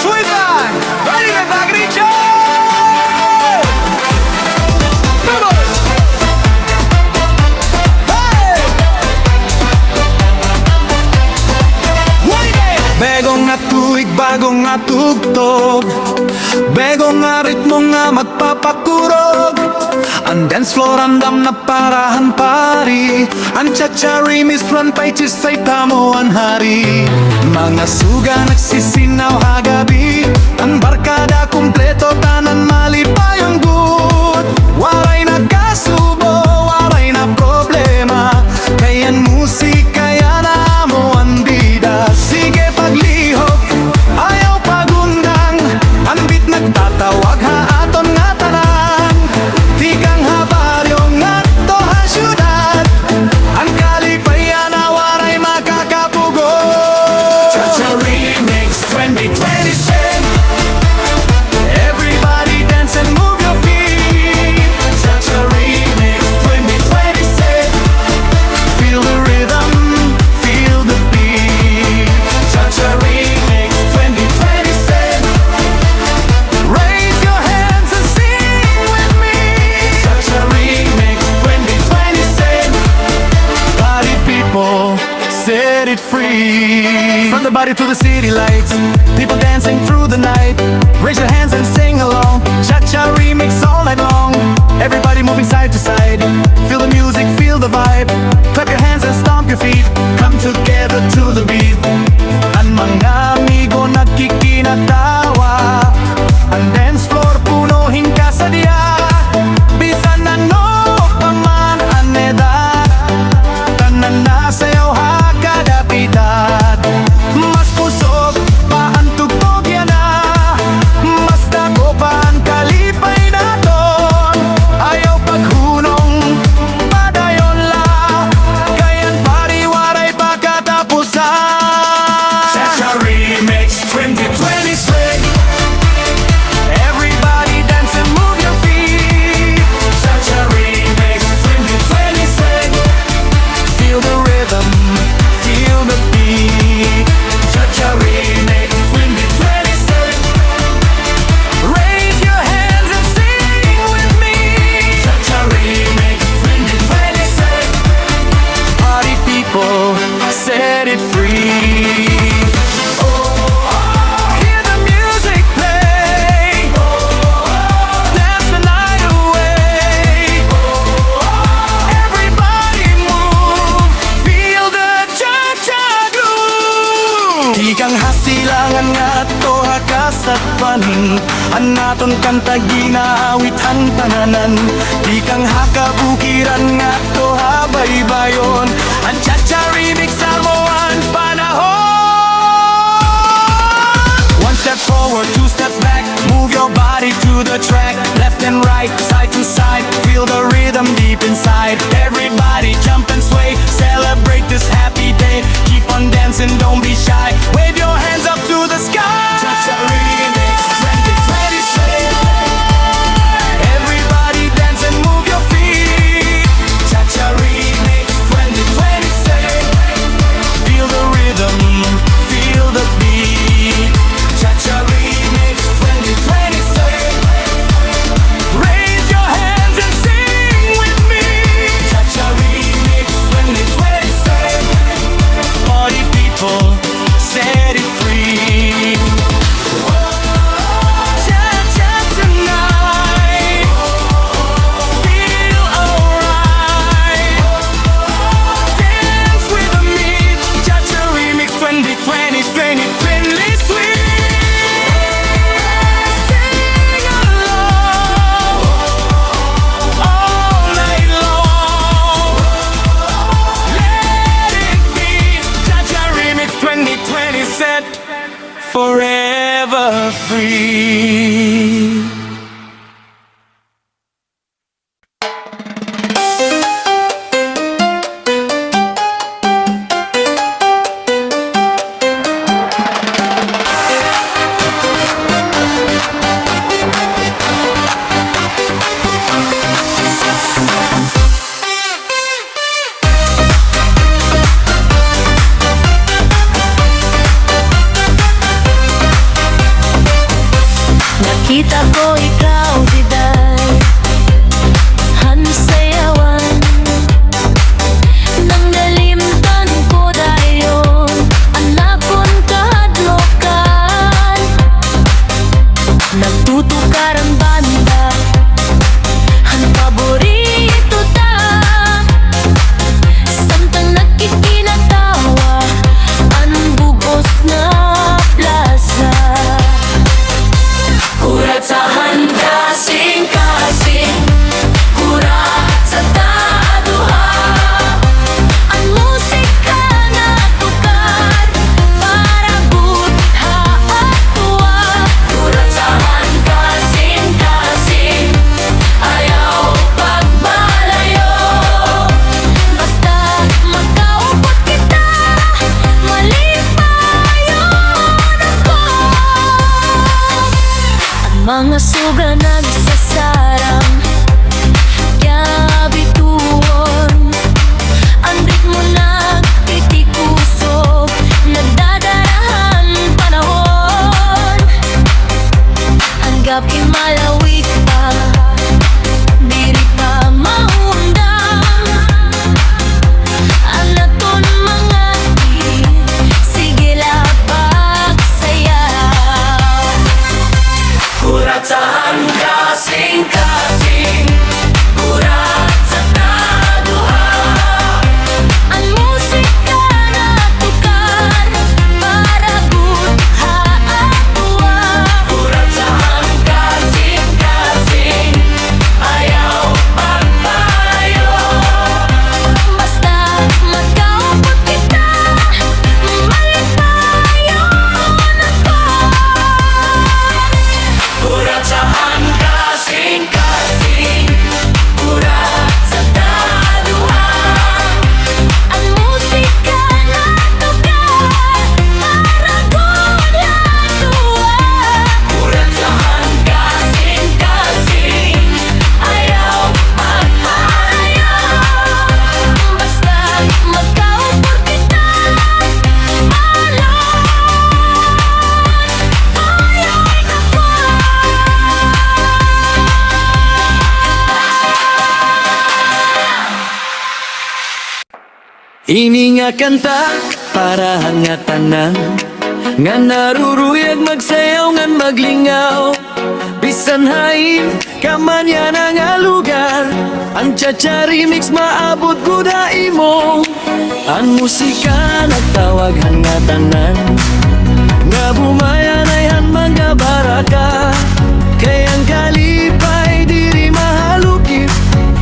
Sweet man, ready to back it up. Begong nga tuig, bagong nga tugtog, begong nga ritmo nga magpapakurog. Ang dance floor andam na parahan pari, ang cha-cha remix run pa'y chisay tamo ang hari. Mga suga nagsisinaw hagabi, ang barkada kumpleto tanan malipay ang good. Waray na kasubo, waray na problema, kayan musika yan amo ang bida. Sige paglihok, ayaw pagundang, ang beat nagtatawag ha aton nga tanan. Di kang habaryo nga to ha syudad, ang kalipayan na waray makakapugo. Cha-cha Remix 2027, everybody dance and move your feet. Cha-cha Remix 2027, feel the rhythm, feel the beat. Cha-cha Remix 2027, raise your hands and sing with me. Cha-cha Remix 2027, party people, set it free. From the body to the city lights, people dancing through the night. Raise your hands and sing along. Cha-cha Remix all night long. Everybody moving side to side. Feel the music, feel the vibe. Clap your hands and stomp your feet. Come together to the beat. Ang mga amigo nagkikinatawa, ang dance floor punuhin kasadya. Bisan ano pa man ang edad, tanan na sayaw ha kadapidad. Mas pusog pa ang tugtog yan na, mas dako pa ang kalipay naton. Ayaw paghunong, padayon la, kayan pariwaray pagkatapusan. Cha-cha Remix 2026, everybody dance and move your feet. Cha-cha Remix 2026, feel the rhythm, feel the beat. Cha-cha Remix 2026, raise your hands and sing with me. Cha-cha Remix 2026, party people, set it free. Hear the music play, dance the night away. Everybody move, feel the cha-cha groove. Di kang hasilangan nga to hakasat panin, ang naton kanta ginaawithan tananan. Di kang hakabukiran nga to habaybayon, ang cha-cha remix sa mo ang panahon. One step forward, two steps back, move your body to the track. Left and right, side to side, feel the rhythm deep inside. Everybody jump and sway, celebrate this happy day. Keep on dancing, don't be shy, wave your hands up to the sky. Cha-cha Remix 2026, everybody dance and move your feet. Cha-cha Remix 2026, feel the rhythm, feel the beat. Cha-cha Remix 2026, raise your hands and sing with me. Cha-cha Remix 2026, party people, set it free. Cha-cha tonight, feel alright. Dance with me. Cha-cha Remix 2020, 2020 sweet. Sing along all night long. Let it be. Cha-cha Remix 2020 set forever free. Ini nga kanta para hangatanan nga naruruyag magsayaw ngan maglingaw. Bisan hain kaman yan nga lugar, ang Cha-Cha Remix maabot kuda imo. Ang musika nagtawag hangatanan nga bumayan ay mga baraka. Kayang kalipay diri mahalukit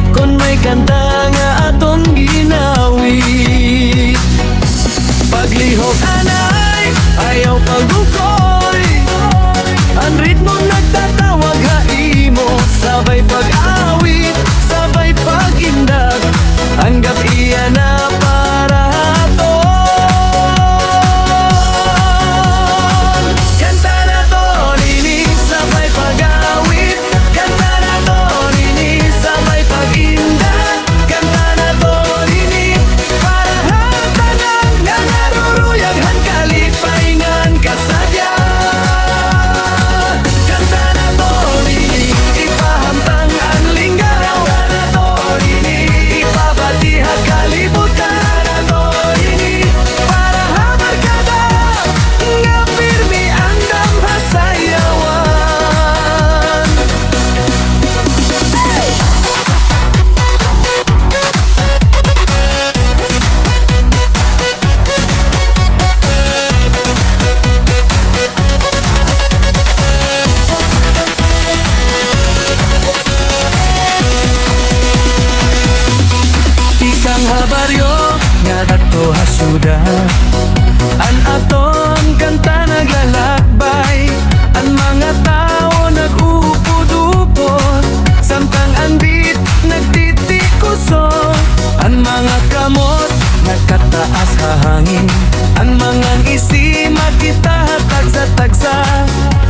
kon may kanta nga aton ginawi. Paglihok anay, ayaw pagbukoy, ang ritmo nagtatawag haimo. Sabay pag-awit, sabay pag-indag, anggap iya na para haton. Kanta na to nini, sabay pag-awit. Kanta na to nini, sabay pag-indag. Kanta na to nini, para hatanan nga naruruyag han kalipaingan kasadya. Kanta na to nini, ipahamtang ang linggaraw. Kanta na to nini, ipabatiha kalibutan. Kanta na to nini, para hamarkada nga pirmi ang damhasayawan. Ikang habaryo nga dato hasuda, an aton kanta naglalakbay. Ang mga tao nag-uupod-upod, samtang ang beat nagtitikuso. Ang mga kamot nagkataas hahangin, ang mga isi makita tagsa-tagsa.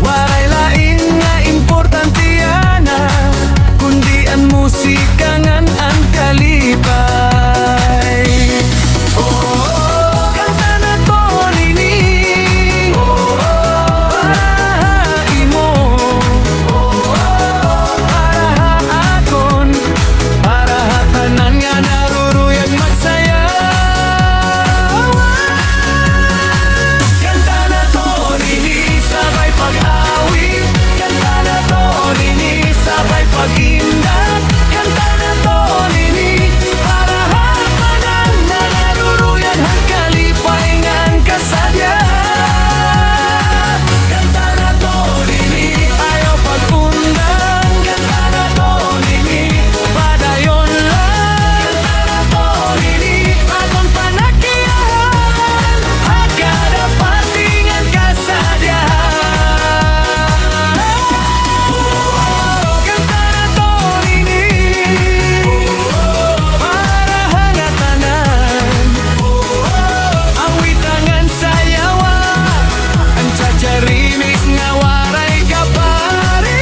Waray lain nga importante yana, kundi ang musika ngan ang kalipay. Kanta na to nini, para imo, para haakon, para hatanan nga naruruyag magsayaw. Kanta na to nini, sabay pag-awit. Kanta na to nini, sabay pag-indag. Kanta na to nini, para hatanan nga naruruyag han kalipaingan kasadya. Kanta na to nini, ayaw pag-undang. Kanta na to nini, padayon lang. Kanta na to nini, aton panakiyahan, agada patingan kasadya. Kanta na to nini, para hangatanan, awitangan sayawa, ang Cha-Cha Remix nga waray kapari.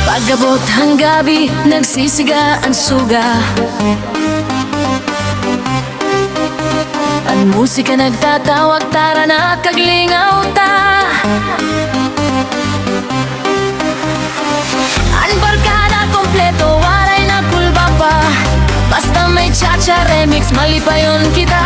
Pagabot ang gabi, nagsisiga ang suga. Ang musika nagtatawag, tara na at kaglingaw ta. Ang barkada kompleto, waray na kulba pa. Basta may Cha-Cha Remix, malipayon kita.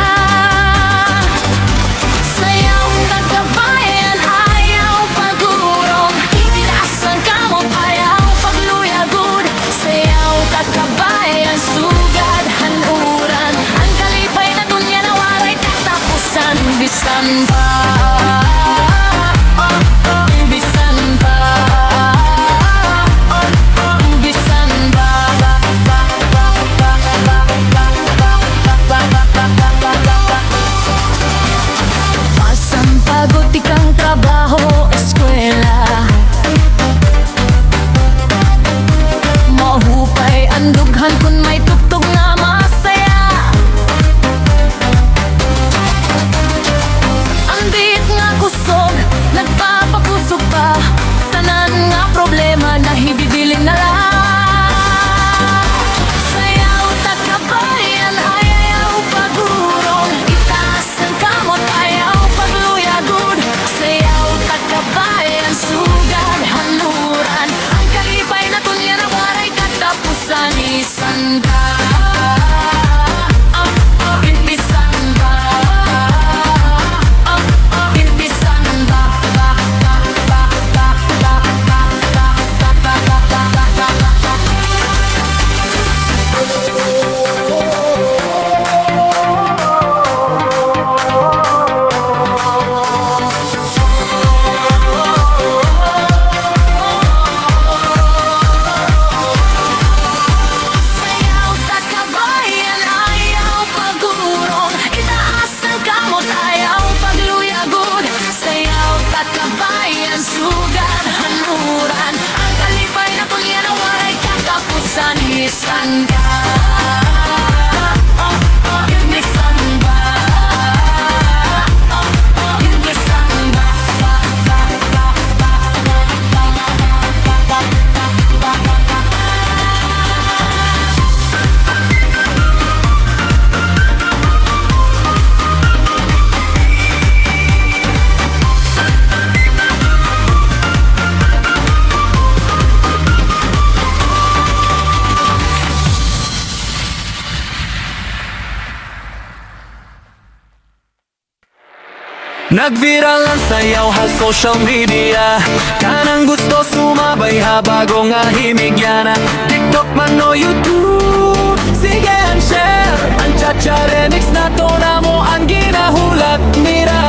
Sayaw nagkabayan, ayaw pag-urong. Itinas ang kamot, ayaw pagluyagod. Sayaw nagkabayan, sugad hanuran. Ang kalipay na dunya na waray katapusan. Bisan pa, bisan pa, bisan pa. some God. Give me some God. Give me some Nagviral ang sayaw sa social media. Kanang gusto sumabay ha bago nga himigyana. TikTok man o YouTube, sige ang share. Ang cha-cha remix na to na mo ang ginahulat nila.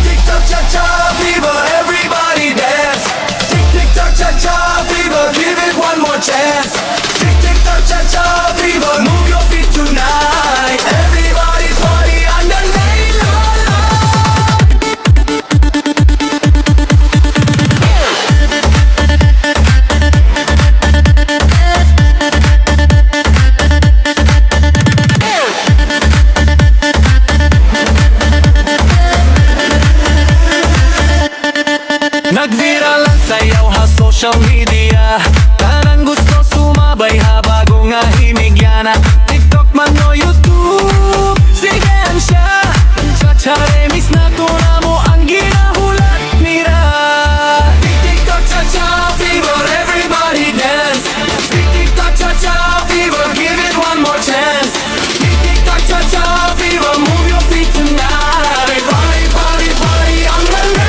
TikTok cha-cha fever, everybody dance. TikTok cha-cha fever, give it one more chance. TikTok cha-cha fever, move your feet tonight. Everybody party on the night. Nagviral ang sayaw ha social media. Kanang gusto sumabay ha bago nga himigyana. TikTok man o YouTube, sige ang siya. Cha-cha remix na to na mo ang ginahulat nila. TikTok cha-cha fever, everybody dance. TikTok cha-cha fever, give it one more chance. TikTok cha-cha fever, move your feet tonight. Party, party, party on the night.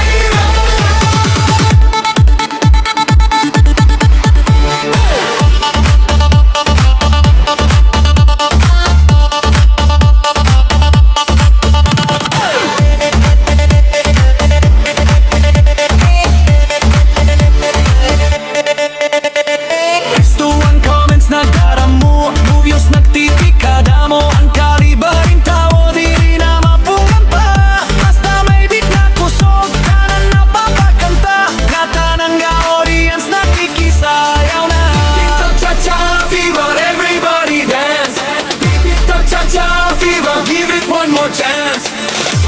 Chance.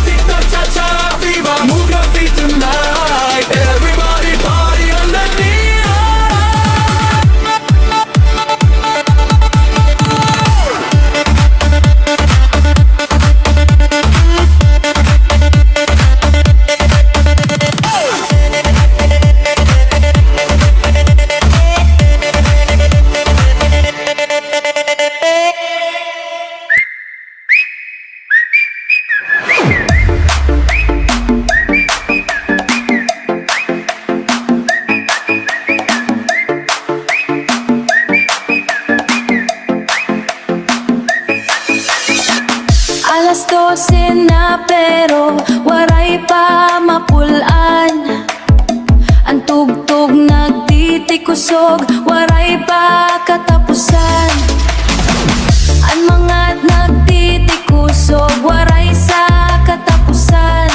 TikTok cha-cha fever, move your feet tonight. Everybody party on the Alas 12 na pero waray pa mapulan. Ang tugtog nagtitikusog, waray pa katapusan. Ang mga nagtitikusog, waray sa katapusan.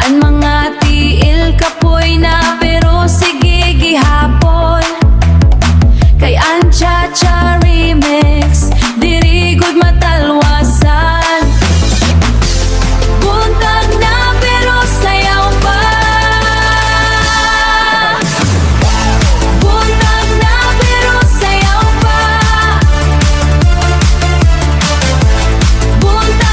Ang mga tiil kapoy na pero sige gihapon. Kay ang cha-cha remix, diri gud matalwasan. Buntag na pero sayaw pa. Buntag na pero sayaw pa. Buntag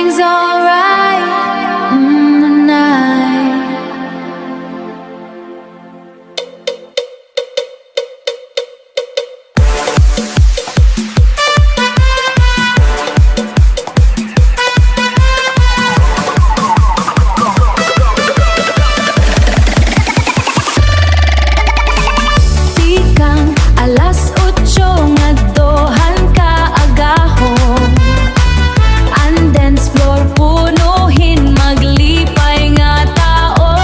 everything's alright tonight. Tikang alas 8 nga dohan ka agahon. Ang dance floor punuhin maglipay nga tao.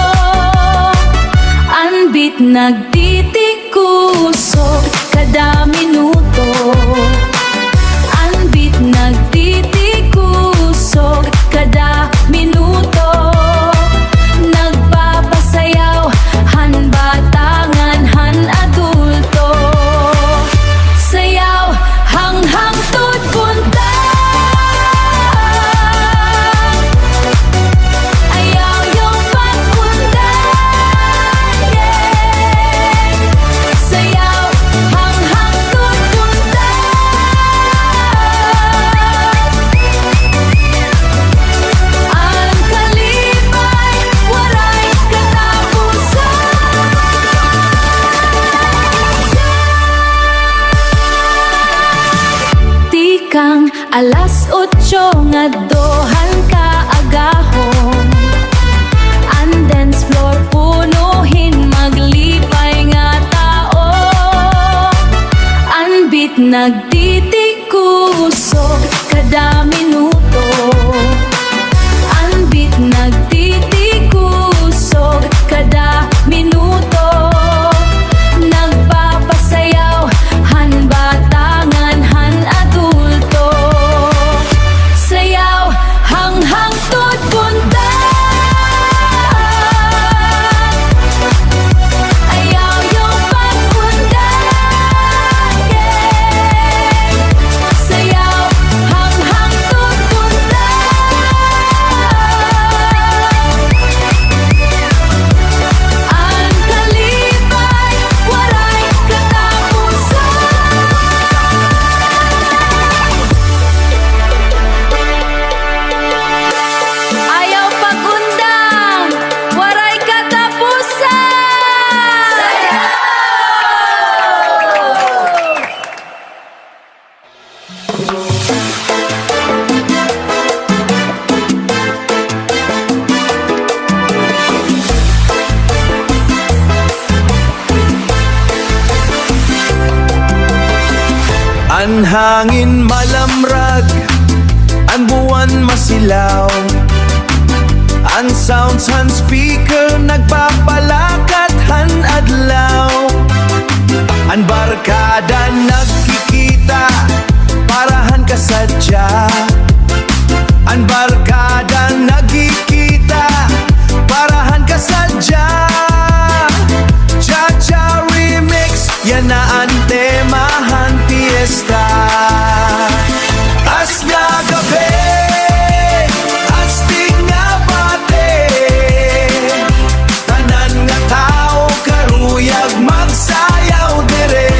Ang beat nagtitikusog kada minuto. Ang beat nagtitikusog kada minuto. Nagpapasayaw han batangan han adulto. Sayaw hanghang tut punta. Ayaw yung pagpunta. Yeah. Sayaw hanghang tut punta. Ang kalipay walay katapusan. Tikang alas 8 nga dohan ka agahon. Ang dance floor punuhin maglipay nga tao. Ang beat nagtitikusog kada minuto. Ang beat nagtitikusog kada minuto. Nagpapasayaw han batangan han adulto. Sayaw hanghang tut punta. Ayaw yung pagpunta. Yeah. Sayaw hanghang tut punta. Ang kalipay walay katapusan. Ayaw pagundang, waray katapusan. Ang hangin malamrag, ang buwan masilaw. Ang sounds han speaker nagpapalakat han adlaw. Ang barkada nagkikita parahan kasadya. Ang barkada nagkikita parahan kasadya. Cha-cha remix, yan na ang temahan fiesta. As nga gabi, astig nga bate. Tanan nga tao karuyag magsayaw dire.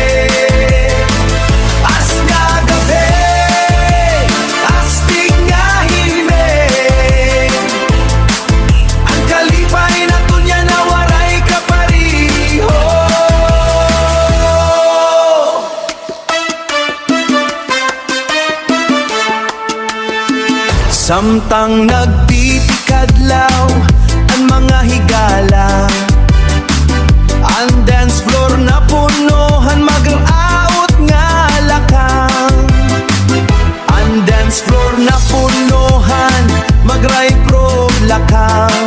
As nga gabi, astig nga himig. Ang kalipay na tunya na waray kapariho. Samtang nagtitikadlaw ang mga higala. Ang dance floor na punohan mag-out nga lakang. Ang dance floor na punohan mag-ray pro lakang.